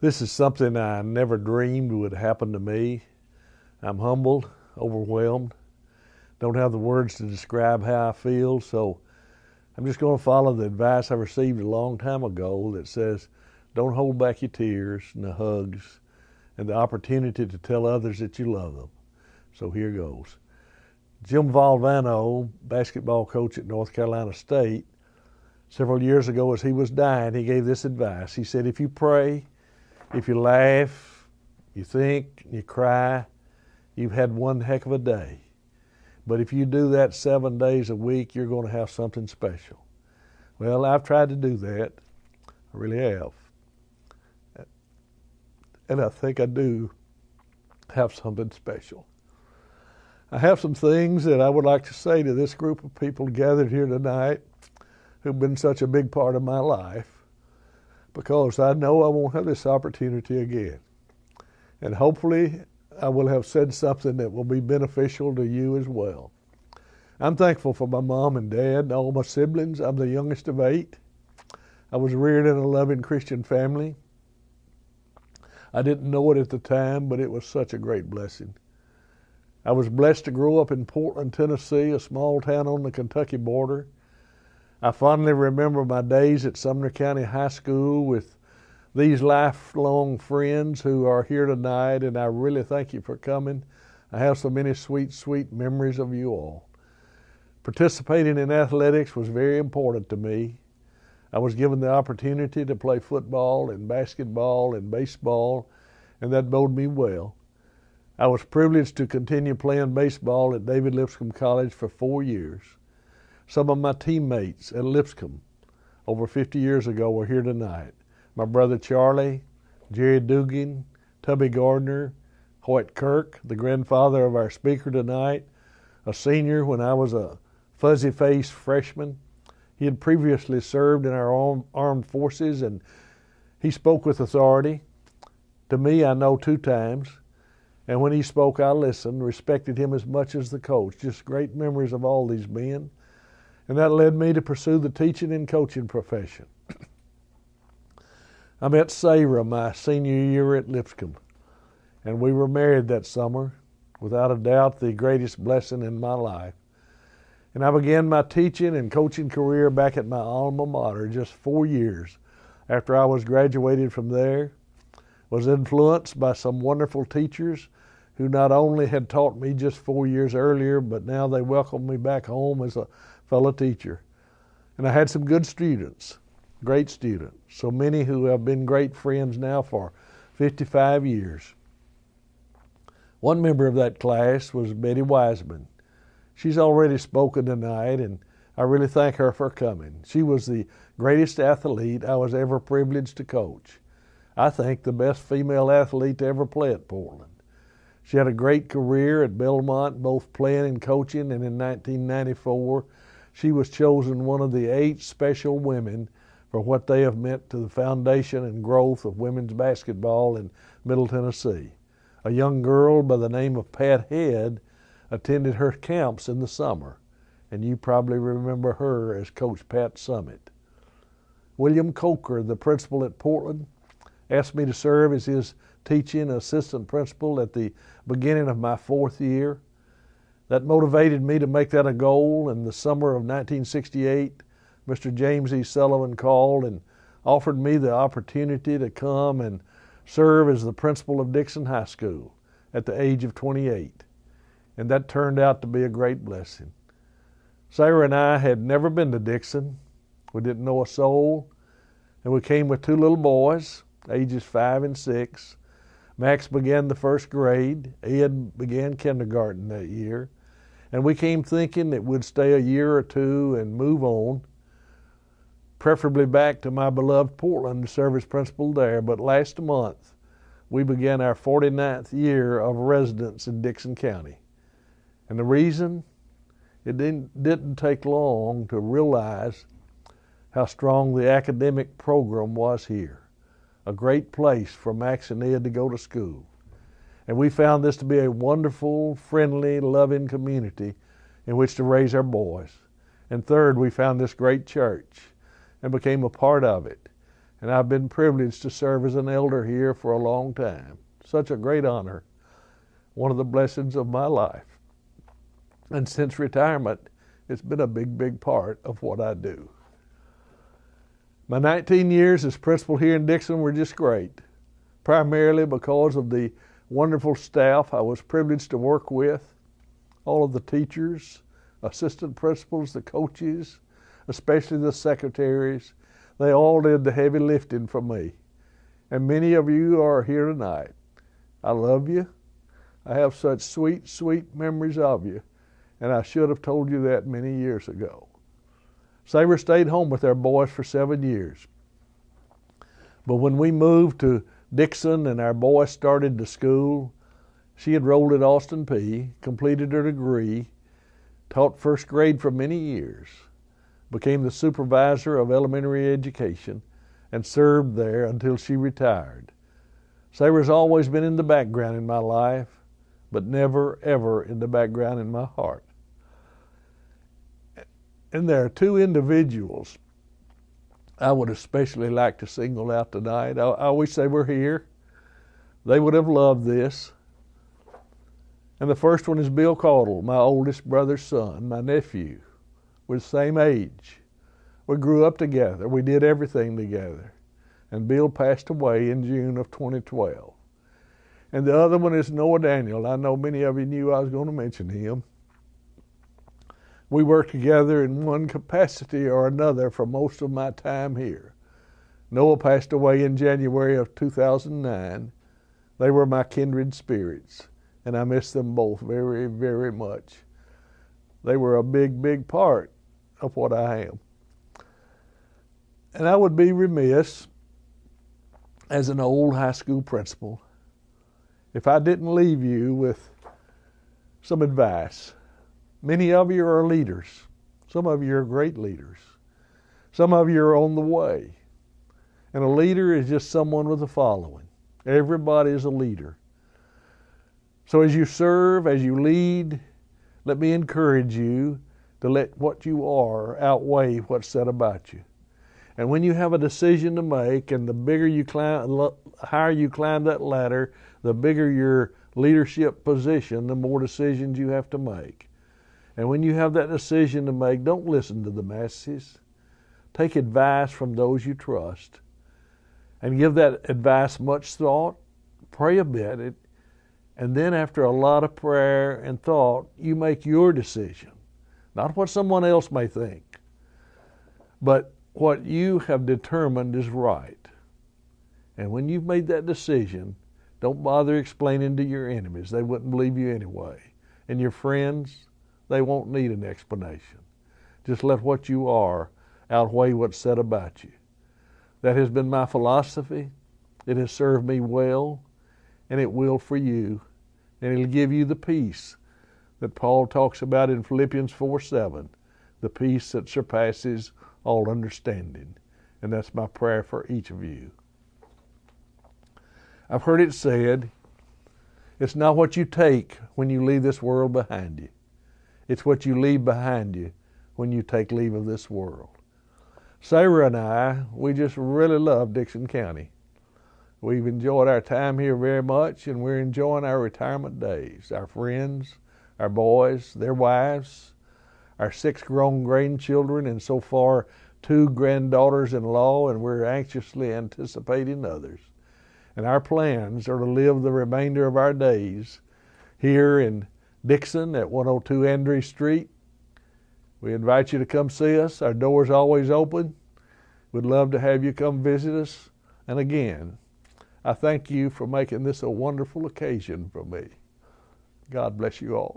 This is something I never dreamed would happen to me. I'm humbled, overwhelmed, don't have the words to describe how I feel, so I'm just going to follow the advice I received a long time ago that says, don't hold back your tears and the hugs and the opportunity to tell others that you love them. So here goes. Jim Valvano, basketball coach at North Carolina State, several years ago as he was dying, he gave this advice. He said, if you pray, if you laugh, you think, you cry, you've had one heck of a day. But if you do that 7 days a week, you're going to have something special. Well, I've tried to do that. I really have. And I think I do have something special. I have some things that I would like to say to this group of people gathered here tonight who've been such a big part of my life, because I know I won't have this opportunity again. And hopefully I will have said something that will be beneficial to you as well. I'm thankful for my mom and dad and all my siblings. I'm the youngest of 8. I was reared in a loving Christian family. I didn't know it at the time, but it was such a great blessing. I was blessed to grow up in Portland, Tennessee, a small town on the Kentucky border. I fondly remember my days at Sumner County High School with these lifelong friends who are here tonight, and I really thank you for coming. I have so many sweet, sweet memories of you all. Participating in athletics was very important to me. I was given the opportunity to play football and basketball and baseball, and that bode me well. I was privileged to continue playing baseball at David Lipscomb College for 4 years. Some of my teammates at Lipscomb over 50 years ago were here tonight. My brother Charlie, Jerry Dugan, Tubby Gardner, Hoyt Kirk, the grandfather of our speaker tonight, a senior when I was a fuzzy-faced freshman. He had previously served in our armed forces, and he spoke with authority. To me, I know 2 times, and when he spoke, I listened, respected him as much as the coach. Just great memories of all these men, and that led me to pursue the teaching and coaching profession. I met Sarah my senior year at Lipscomb, and we were married that summer, without a doubt the greatest blessing in my life. And I began my teaching and coaching career back at my alma mater just 4 years after I was graduated from there. Was influenced by some wonderful teachers who not only had taught me just 4 years earlier, but now they welcomed me back home as a fellow teacher. And I had some good students, great students, so many who have been great friends now for 55 years. One member of that class was Betty Wiseman. She's already spoken tonight, and I really thank her for coming. She was the greatest athlete I was ever privileged to coach. I think the best female athlete to ever play at Portland. She had a great career at Belmont, both playing and coaching, and in 1994, she was chosen one of the 8 special women for what they have meant to the foundation and growth of women's basketball in Middle Tennessee. A young girl by the name of Pat Head attended her camps in the summer, and you probably remember her as Coach Pat Summit. William Coker, the principal at Portland, asked me to serve as his teaching assistant principal at the beginning of my 4th year. That motivated me to make that a goal. In the summer of 1968, Mr. James E. Sullivan called and offered me the opportunity to come and serve as the principal of Dixon High School at the age of 28. And that turned out to be a great blessing. Sarah and I had never been to Dixon. We didn't know a soul, and we came with 2 little boys, ages 5 and 6. Max began the 1st grade. Ed began kindergarten that year. And we came thinking that we'd stay a year or 2 and move on, preferably back to my beloved Portland to serve as principal there. But last month, we began our 49th year of residence in Dixon County. And the reason? It didn't take long to realize how strong the academic program was here. A great place for Max and Ed to go to school. And we found this to be a wonderful, friendly, loving community in which to raise our boys. And third, we found this great church and became a part of it. and I've been privileged to serve as an elder here for a long time. Such a great honor, one of the blessings of my life. And since retirement, it's been a big, big part of what I do. My 19 years as principal here in Dixon were just great, primarily because of the wonderful staff I was privileged to work with, all of the teachers, assistant principals, the coaches, especially the secretaries. They all did the heavy lifting for me. And many of you are here tonight. I love you. I have such sweet, sweet memories of you. And I should have told you that many years ago. Sabre stayed home with our boys for 7 years. But when we moved to Dixon and our boys started to school, she enrolled at Austin P, completed her degree, taught first grade for many years, became the supervisor of elementary education, and served there until she retired. Sabre's always been in the background in my life, but never, ever in the background in my heart. And there are two individuals I would especially like to single out tonight. I wish they were here. They would have loved this. And the first one is Bill Caudill, my oldest brother's son, my nephew. We're the same age. We grew up together. We did everything together. And Bill passed away in June of 2012. And the other one is Noah Daniel. I know many of you knew I was going to mention him. We worked together in one capacity or another for most of my time here. Noah passed away in January of 2009. They were my kindred spirits, and I miss them both very, very much. They were a big, big part of what I am. And I would be remiss as an old high school principal if I didn't leave you with some advice. Many of you are leaders. Some of you are great leaders. Some of you are on the way. And a leader is just someone with a following. Everybody is a leader. So as you serve, as you lead, let me encourage you to let what you are outweigh what's said about you. And when you have a decision to make, and the bigger you climb, the higher you climb that ladder, the bigger your leadership position, the more decisions you have to make. And when you have that decision to make, don't listen to the masses. Take advice from those you trust. And give that advice much thought. Pray about it. And then after a lot of prayer and thought, you make your decision. Not what someone else may think, but what you have determined is right. And when you've made that decision, don't bother explaining to your enemies. They wouldn't believe you anyway. And your friends, they won't need an explanation. Just let what you are outweigh what's said about you. That has been my philosophy. It has served me well, and it will for you. And it'll give you the peace that Paul talks about in Philippians 4:7, the peace that surpasses all understanding. And that's my prayer for each of you. I've heard it said, it's not what you take when you leave this world behind you. It's what you leave behind you when you take leave of this world. Sarah and I, we just really love Dixon County. We've enjoyed our time here very much, and we're enjoying our retirement days. Our friends, our boys, their wives, our 6 grown grandchildren, and so far 2 granddaughters-in-law, and we're anxiously anticipating others. And our plans are to live the remainder of our days here in Dixon at 102 Andrew Street. We invite you to come see us. Our door's always open. We'd love to have you come visit us. And again, I thank you for making this a wonderful occasion for me. God bless you all.